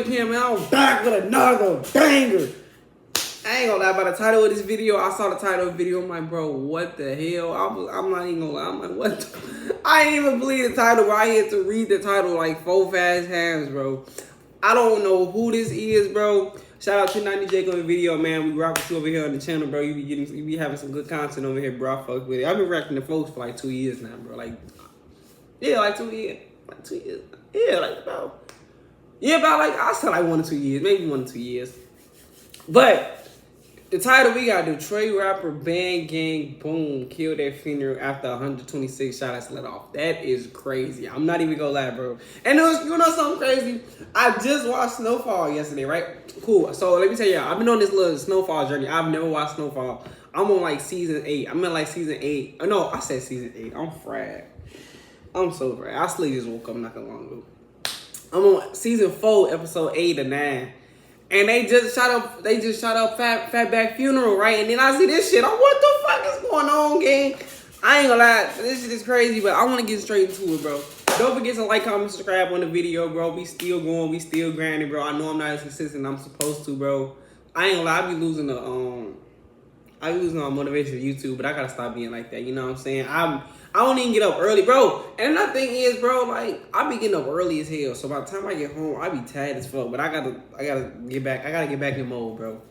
PM, and I'm back with another banger. I ain't gonna lie, by the title of this video, I saw the title of the video, I'm like, bro, what the hell? I'm not even gonna lie, I'm like, what I ain't even believe the title, bro. I had to read the title like 4 fast times, bro. I don't know who this is, bro. Shout out to 90 Jake on the video, man. We rock with you over here on the channel, bro. You be having some good content over here, bro. I fuck with it. I've been racking the folks for like 2 years now, bro. Like 2 years. Like 2 years. Yeah, about like, I said like 1 or 2 years. Maybe 1 or 2 years. But the title, we got Detroit rapper Band Gang Boom killed at funeral after 126 shots let off. That is crazy. I'm not even gonna lie, bro. And you know something crazy? I just watched Snowfall yesterday, right? Cool. So let me tell you, I've been on this little Snowfall journey. I've never watched Snowfall. I'm on like season 8. I'm in like season 8. Oh, no, I said season 8. I'm fried. I'm so fried. I sleep just woke up not that long ago. I'm on season 4, episode 8 or 9. And they just shot up Fatback funeral, right? And then I see this shit. I'm, what the fuck is going on, gang? I ain't gonna lie, this shit is crazy, but I wanna get straight into it, bro. Don't forget to like, comment, subscribe on the video, bro. We still going, we still grinding, bro. I know I'm not as consistent as I'm supposed to, bro. I ain't gonna lie, I be losing on motivation of YouTube, but I gotta stop being like that. You know what I'm saying? I don't even get up early, bro. And another thing is, bro, like, I be getting up early as hell. So by the time I get home, I be tired as fuck. But I gotta get back. I gotta get back in mode, bro.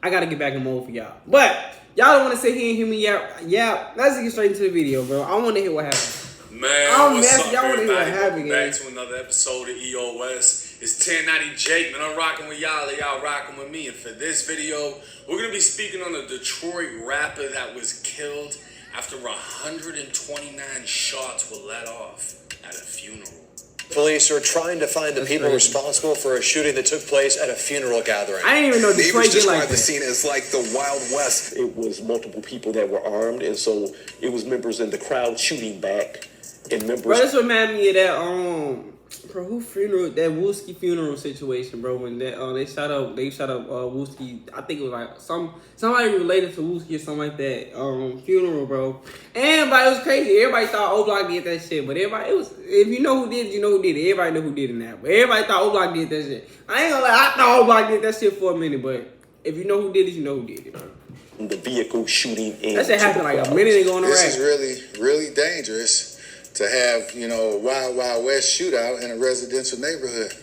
I gotta get back in mode for y'all. But y'all don't want to sit here and hear me yeah. Let's get straight into the video, bro. I want to hear what happened. Man, what's up, y'all want to hear what happened? Back to another episode of EOS. It's 1090 Jake, man. I'm rocking with y'all, and y'all rocking with me. And for this video, we're gonna be speaking on a Detroit rapper that was killed after 129 shots were let off at a funeral. Police are trying to find the people responsible for a shooting that took place at a funeral gathering. I didn't even know Detroit did like that. The scene as like the Wild West. It was multiple people that were armed, and so it was members in the crowd shooting back, and members. Bro, this reminded me of that bro, who funeral, that Wooski funeral situation, bro, when that they shot up Wooski. I think it was like somebody related to Wooski or something like that, funeral, bro. And it was crazy. Everybody thought O-Block did that shit, but everybody, it was, if you know who did it, you know who did it. Everybody know who did it now, but everybody thought O-Block did that shit. I ain't gonna lie, I thought O-Block did that shit for a minute, but if you know who did it, you know who did it, bro. The vehicle shooting in. That shit happened like a minute ago on the rack. This is really dangerous to have, a Wild West shootout in a residential neighborhood.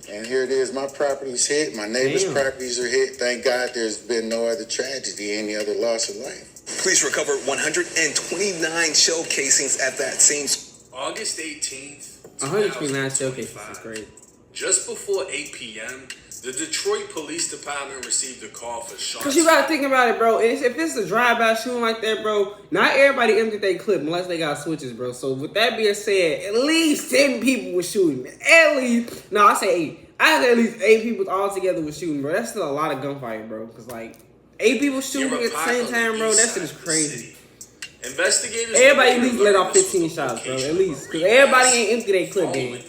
And here it is, my property's hit, my neighbor's properties are hit. Thank God there's been no other tragedy, any other loss of life. Police recovered 129 shell casings at that scene. August 18th, 129 shell casings, that's crazy. Just before 8 p.m., the Detroit Police Department received a call for shots. Cause you gotta think about it, bro. If it's a drive-by shooting like that, bro, not everybody emptied their clip unless they got switches, bro. So with that being said, at least 10 people were shooting. At least, no, I say 8. I said at least 8 people all together were shooting, bro. That's still a lot of gunfire, bro. Cause like 8 people shooting at the same time, bro. That shit is crazy. Investigators. Everybody at least let off 15 shots, bro. At least, cause everybody ain't empty their clip, gang.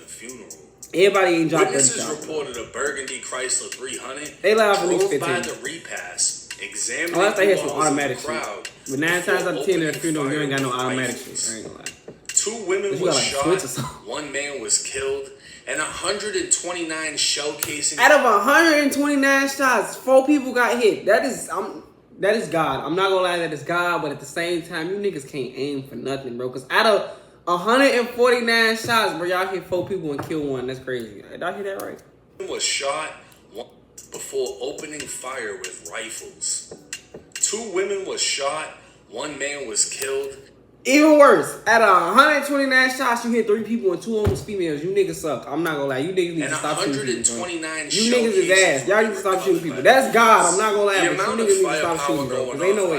Everybody ain't dropped that shot. Witnesses reported a Burgundy Chrysler 300. They let off at least 15. By the repass, examining unless they had some the automatic crowd. shit. But 9 times out of 10 at a funeral, you ain't got no automatic shit. I ain't gonna lie. 2 women were like shot. 1 man was killed. And 129 shell casings. Out of 129 shots, 4 people got hit. That is God. I'm not gonna lie, that is God. But at the same time, you niggas can't aim for nothing, bro. Cause out of 149 shots, bro, y'all hit 4 people and kill 1. That's crazy. Did I hear that right? Was shot before opening fire with rifles. 2 women was shot. 1 man was killed. Even worse, out of 129 shots, you hit 3 people and 2 of them was females. You niggas suck. I'm not gonna lie. You niggas need to stop shooting people. You niggas is ass. Y'all need to stop shooting people. That's God. I'm not gonna lie. But you niggas need to stop shooting, bro. Cause ain't no way.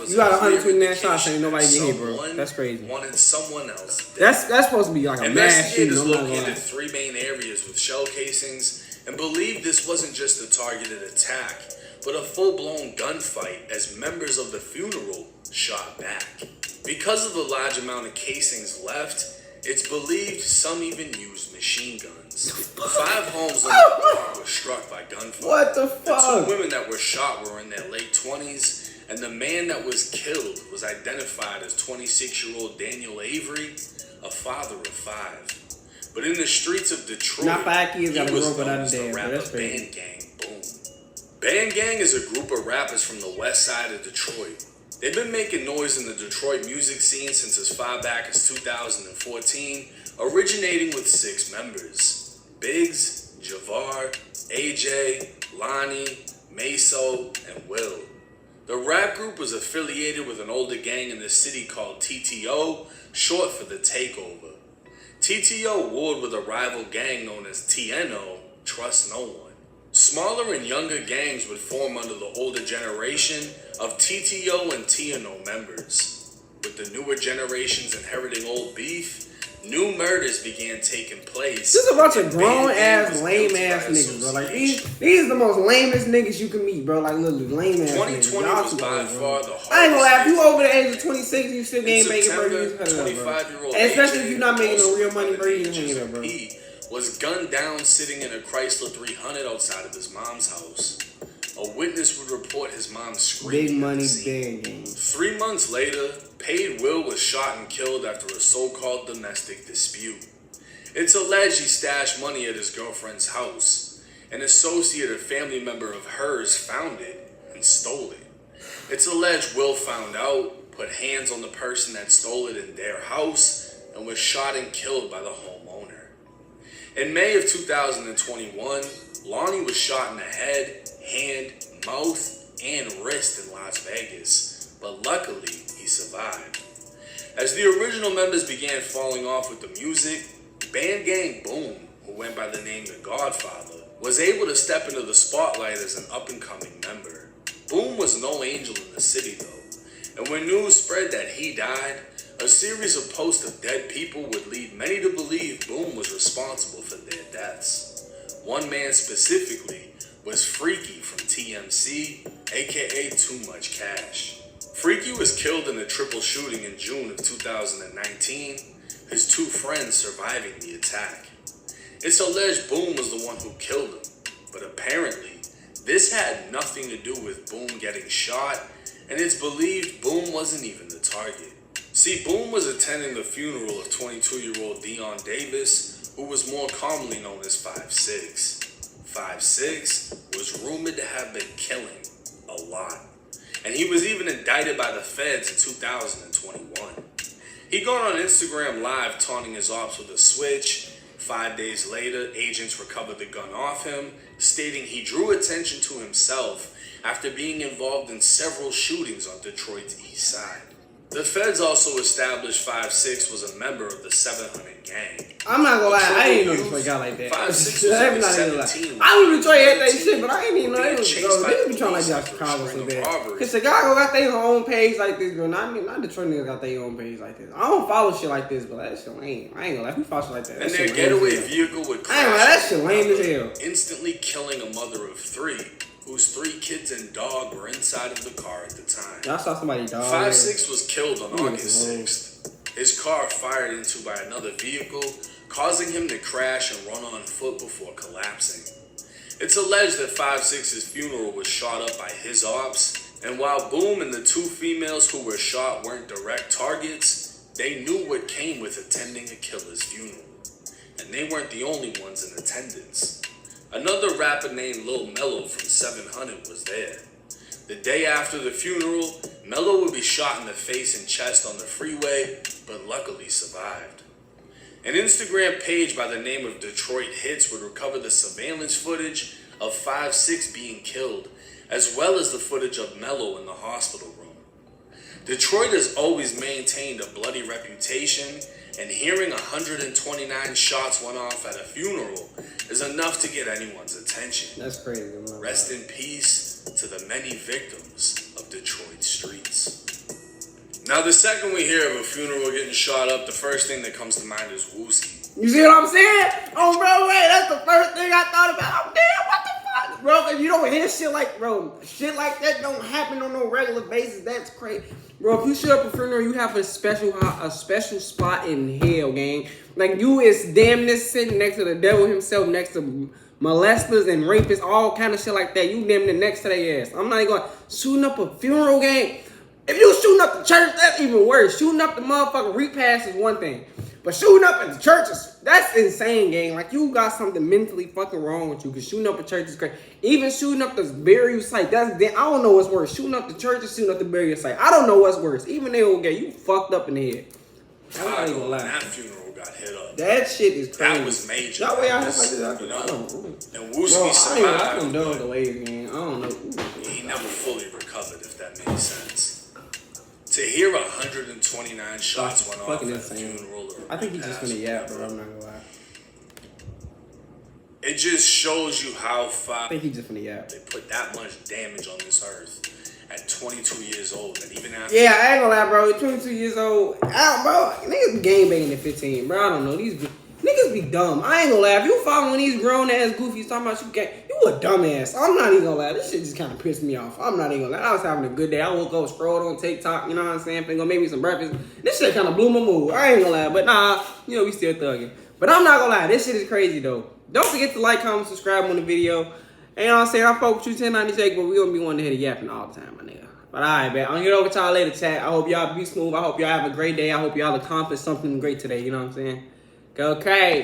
You got 129 shots and ain't nobody get hit, bro. That's crazy. Wanted someone else. That's supposed to be like a mass shooting. Investigators located 3 main areas with shell casings and believed this wasn't just a targeted attack, but a full-blown gunfight as members of the funeral shot back. Because of the large amount of casings left, it's believed some even used machine guns. 5 homes on the block were struck by gunfire. What the fuck? The 2 women that were shot were in their late 20s, and the man that was killed was identified as 26-year-old Daniel Avery, a father of 5. But in the streets of Detroit, Not 5 kids he gotta was grow up known without a as the dad, bro. rapper That's crazy. Band Gang Boom. Band Gang is a group of rappers from the west side of Detroit. They've been making noise in the Detroit music scene since as far back as 2014, originating with 6 members: Biggs, Javar, AJ, Lonnie, Meso, and Will. The rap group was affiliated with an older gang in the city called TTO, short for the Takeover. TTO warred with a rival gang known as TNO, Trust No One. Smaller and younger gangs would form under the older generation of TTO and TNO members. With the newer generations inheriting old beef, new murders began taking place. This is a bunch of and grown Band Gang ass, was lame guilty ass by niggas, bro. Like association. these are the most lamest niggas you can meet, bro. Like literally lame ass niggas. 2020 Y'all was too by old, bro. far the I ain't gonna lie, if you hardest over the age of 26, you still In ain't making September, burgers, cut it up, bro. 25-year-old And especially if AJ, you're not making no also real money by the burgers, name hang it up, bro. P, was gunned down sitting in a Chrysler 300 outside of his mom's house. A witness would report his mom screaming. Big at money, the scene. big game. 3 months later, Paid Will was shot and killed after a so-called domestic dispute. It's alleged he stashed money at his girlfriend's house. An associate or family member of hers found it and stole it. It's alleged Will found out, put hands on the person that stole it in their house, and was shot and killed by the homeowner. In May of 2021, Lonnie was shot in the head, hand, mouth, and wrist in Las Vegas, but luckily he survived. As the original members began falling off with the music, Band Gang Boom, who went by the name The Godfather, was able to step into the spotlight as an up-and-coming member. Boom was no angel in the city though, and when news spread that he died, a series of posts of dead people would lead many to believe Boom was responsible for their deaths. One man specifically was Freaky from TMC, aka Too Much Cash. Freaky was killed in a triple shooting in June of 2019, his 2 friends surviving the attack. It's alleged Boom was the one who killed him, but apparently this had nothing to do with Boom getting shot, and it's believed Boom wasn't even the target. See, Boom was attending the funeral of 22-year-old Dion Davis, who was more commonly known as 5'6". 5'6" was rumored to have been killing a lot, and he was even indicted by the feds in 2021. He got on Instagram Live taunting his ops with a switch. 5 days later, agents recovered the gun off him, stating he drew attention to himself after being involved in several shootings on Detroit's east side. The feds also established 5'6" was a member of the 700 gang. I'm not gonna lie, I ain't know Youth, Detroit got like that. 5'6" was I'm only not even lie. 17. I knew Detroit had that shit, but I ain't even know Being they was chased bro. by They be trying like police y'all after a Chicago string so of bad. robberies. Cause Chicago got their own page like this, bro. Not Detroit niggas got their own page like this. I don't follow shit like this, but that shit lame. I ain't gonna lie, who follow shit like that? That And shit their lame as getaway hell. vehicle would I ain't gonna lie, that crash shit into lame as another, hell. instantly killing a mother of 3, whose 3 kids and dog were inside of the car at the time. Y'all saw somebody die. 5'6" was killed on Ooh, August 6th. His car fired into by another vehicle, causing him to crash and run on foot before collapsing. It's alleged that 5'6's funeral was shot up by his ops, and while Boom and the 2 females who were shot weren't direct targets, they knew what came with attending a killer's funeral. And they weren't the only ones in attendance. Another rapper named Lil Mello from 700 was there. The day after the funeral, Mello would be shot in the face and chest on the freeway, but luckily survived. An Instagram page by the name of Detroit Hits would recover the surveillance footage of 5'6" being killed, as well as the footage of Mello in the hospital room. Detroit has always maintained a bloody reputation, and hearing 129 shots went off at a funeral is enough to get anyone's attention. That's crazy, man. Rest in peace to the many victims of Detroit streets. Now, the second we hear of a funeral getting shot up, the first thing that comes to mind is Wooski. You see what I'm saying? On Broadway, that's the first thing I thought about. I'm damn, what the fuck? Bro, if you don't hear shit like that don't happen on no regular basis, that's crazy. Bro, if you show up a funeral, you have a special spot in hell, gang. Like, you is damn near sitting next to the devil himself, next to molesters and rapists, all kind of shit like that. You damn near next to their ass. I'm not even going shooting up a funeral, gang. If you shooting up the church, that's even worse. Shooting up the motherfucking repast is one thing. But shooting up at the churches, that's insane, gang. Like, you got something mentally fucking wrong with you. Because shooting up a church is crazy. Even shooting up this burial site, I don't know what's worse. Shooting up the church or shooting up the burial site. I don't know what's worse. Even they will get you fucked up in the head. I'm not even gonna lie. That funeral got hit up. That shit is crazy. That was major. That way I And Bro, Wooski survived. I don't know the way, man. I don't know. He never fully recovered, if that makes sense. To hear 129 shots went off at a funeral or I think he's just gonna yap, bro. I'm not gonna lie. It just shows you how far I think he's just gonna yap. they put that much damage on this earth at 22 years old, and even after. Yeah, I ain't gonna lie, bro. 22 years old. Bro, niggas be game banging at 15, bro. I don't know. These niggas be dumb. I ain't gonna lie. If you following these grown ass goofies talking about you a dumbass. I'm not even gonna lie. This shit just kind of pissed me off. I'm not even gonna lie. I was having a good day. I woke up, scrolled on TikTok, you know what I'm saying? Finna go make me some breakfast. This shit kind of blew my mood. I ain't gonna lie. But nah, we still thugging. But I'm not gonna lie. This shit is crazy, though. Don't forget to like, comment, subscribe on the video. And you know what I'm saying? I fuck with you 1096, but we gonna be wanting to hit a yapping all the time, my nigga. But alright, man. I'll get over to y'all later, chat. I hope y'all be smooth. I hope y'all have a great day. I hope y'all accomplish something great today. You know what I'm saying? Go crazy.